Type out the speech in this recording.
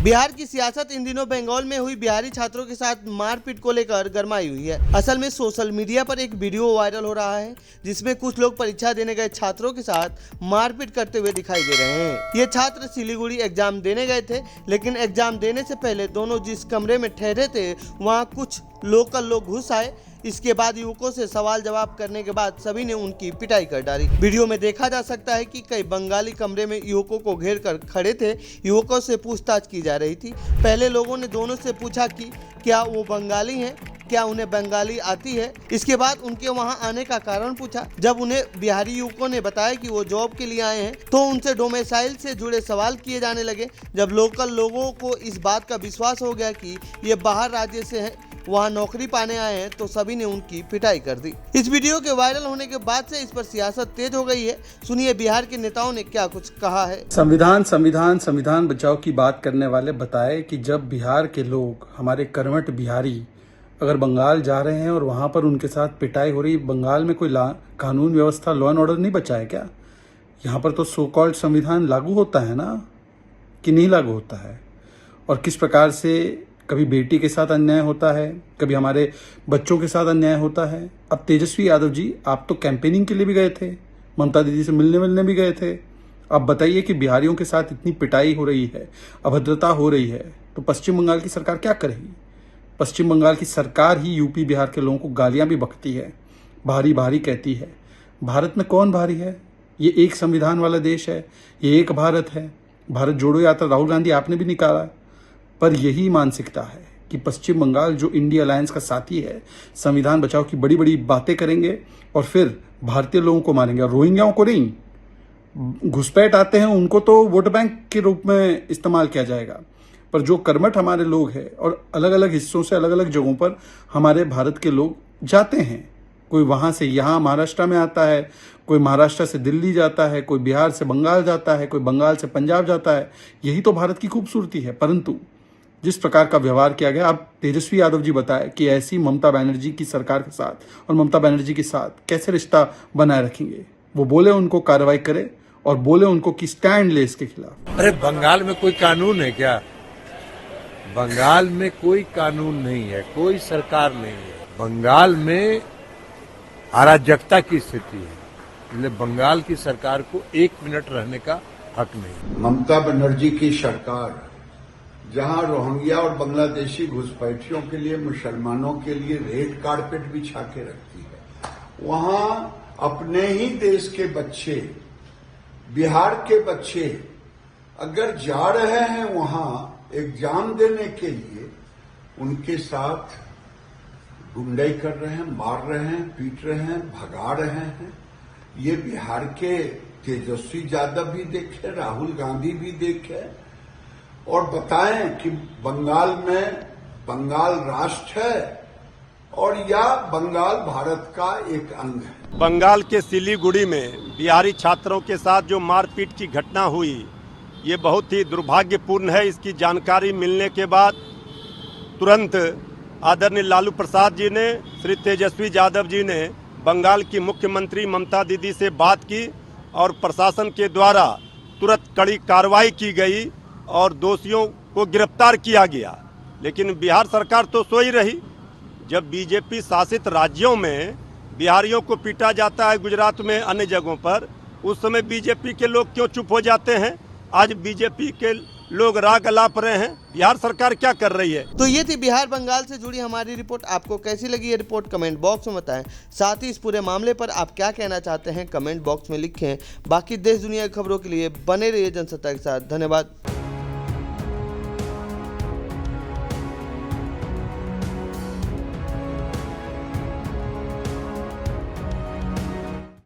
बिहार की सियासत इन दिनों बंगाल में हुई बिहारी छात्रों के साथ मारपीट को लेकर गरमाई हुई है। असल में सोशल मीडिया पर एक वीडियो वायरल हो रहा है जिसमें कुछ लोग परीक्षा देने गए छात्रों के साथ मारपीट करते हुए दिखाई दे रहे हैं। ये छात्र सिलीगुड़ी एग्जाम देने गए थे, लेकिन एग्जाम देने से पहले दोनों जिस कमरे में ठहरे थे वहाँ कुछ लोकल लोग घुस आए। इसके बाद युवकों से सवाल जवाब करने के बाद सभी ने उनकी पिटाई कर डाली। वीडियो में देखा जा सकता है कि कई बंगाली कमरे में युवकों को घेर कर खड़े थे। युवकों से पूछताछ की जा रही थी। पहले लोगों ने दोनों से पूछा कि क्या वो बंगाली हैं, क्या उन्हें बंगाली आती है। इसके बाद उनके वहां आने का कारण पूछा। जब उन्हें बिहारी युवकों ने बताया कि वो जॉब के लिए आए हैं तो उनसे डोमिसाइल से जुड़े सवाल किए जाने लगे। जब लोकल लोगों को इस बात का विश्वास हो गया कि ये बाहर राज्य से हैं, वहाँ नौकरी पाने आए हैं, तो सभी ने उनकी पिटाई कर दी। इस वीडियो के वायरल होने के बाद से इस पर सियासत तेज हो गई है। सुनिए बिहार के नेताओं ने क्या कुछ कहा है। संविधान बचाओ की बात करने वाले बताए कि जब बिहार के लोग, हमारे कर्मठ बिहारी, अगर बंगाल जा रहे हैं और वहां पर उनके साथ पिटाई हो रही, बंगाल में कोई कानून व्यवस्था, लॉ एंड ऑर्डर नहीं बचा है क्या? यहाँ पर तो सो कॉल्ड संविधान लागू होता है ना, कि नहीं लागू होता है? और किस प्रकार से कभी बेटी के साथ अन्याय होता है, कभी हमारे बच्चों के साथ अन्याय होता है। अब तेजस्वी यादव जी, आप तो कैंपेनिंग के लिए भी गए थे, ममता दीदी से मिलने भी गए थे। अब बताइए कि बिहारियों के साथ इतनी पिटाई हो रही है, अभद्रता हो रही है, तो पश्चिम बंगाल की सरकार क्या करेगी? पश्चिम बंगाल की सरकार ही यूपी बिहार के लोगों को गालियां भी बकती है, भारी कहती है। भारत में कौन भारी है? ये एक संविधान वाला देश है, ये एक भारत है। भारत जोड़ो यात्रा राहुल गांधी आपने भी निकाला, पर यही मानसिकता है कि पश्चिम बंगाल जो इंडिया अलायंस का साथी है, संविधान बचाओ की बड़ी बातें करेंगे और फिर भारतीय लोगों को मारेंगे। और रोहिंग्याओं को नहीं, घुसपैठ आते हैं उनको तो वोट बैंक के रूप में इस्तेमाल किया जाएगा, पर जो कर्मठ हमारे लोग हैं और अलग अलग हिस्सों से अलग अलग जगहों पर हमारे भारत के लोग जाते हैं, कोई वहां से यहाँ महाराष्ट्र में आता है, कोई महाराष्ट्र से दिल्ली जाता है, कोई बिहार से बंगाल जाता है, कोई बंगाल से पंजाब जाता है। यही तो भारत की खूबसूरती है। परंतु जिस प्रकार का व्यवहार किया गया, अब तेजस्वी यादव जी बताए कि ऐसी ममता बनर्जी की सरकार के साथ और ममता बनर्जी के साथ कैसे रिश्ता बनाए रखेंगे। वो बोले उनको कार्रवाई करे और बोले उनको कि स्टैंड ले इसके खिलाफ। अरे बंगाल में कोई कानून है क्या? बंगाल में कोई कानून नहीं है, कोई सरकार नहीं है। बंगाल में अराजकता की स्थिति है, इसलिए बंगाल की सरकार को 1 मिनट रहने का हक नहीं। ममता बनर्जी की सरकार जहां रोहिंग्या और बांग्लादेशी घुसपैठियों के लिए, मुसलमानों के लिए रेड कारपेट बिछा के रखती है, वहां अपने ही देश के बच्चे, बिहार के बच्चे अगर जा रहे हैं वहां एग्जाम देने के लिए, उनके साथ गुंडाई कर रहे हैं, मार रहे हैं, पीट रहे हैं, भगा रहे हैं। ये बिहार के तेजस्वी यादव भी देखे, राहुल गांधी भी देखे और बताएं कि बंगाल में बंगाल राष्ट्र है और या बंगाल भारत का एक अंग है। बंगाल के सिलीगुड़ी में बिहारी छात्रों के साथ जो मारपीट की घटना हुई, ये बहुत ही दुर्भाग्यपूर्ण है। इसकी जानकारी मिलने के बाद तुरंत आदरणीय लालू प्रसाद जी ने, श्री तेजस्वी यादव जी ने बंगाल की मुख्यमंत्री ममता दीदी से बात की और प्रशासन के द्वारा तुरंत कड़ी कार्रवाई की गई और दोषियों को गिरफ्तार किया गया। लेकिन बिहार सरकार तो सोई रही। जब बीजेपी शासित राज्यों में बिहारियों को पीटा जाता है, गुजरात में, अन्य जगहों पर, उस समय बीजेपी के लोग क्यों चुप हो जाते हैं? आज बीजेपी के लोग राग अलाप रहे हैं, बिहार सरकार क्या कर रही है। तो ये थी बिहार बंगाल से जुड़ी हमारी रिपोर्ट। आपको कैसी लगी ये रिपोर्ट कमेंट बॉक्स में बताएं। साथ ही इस पूरे मामले पर आप क्या कहना चाहते हैं कमेंट बॉक्स में लिखें। बाकी देश दुनिया की खबरों के लिए बने रहिए जनसत्ता के साथ। धन्यवाद।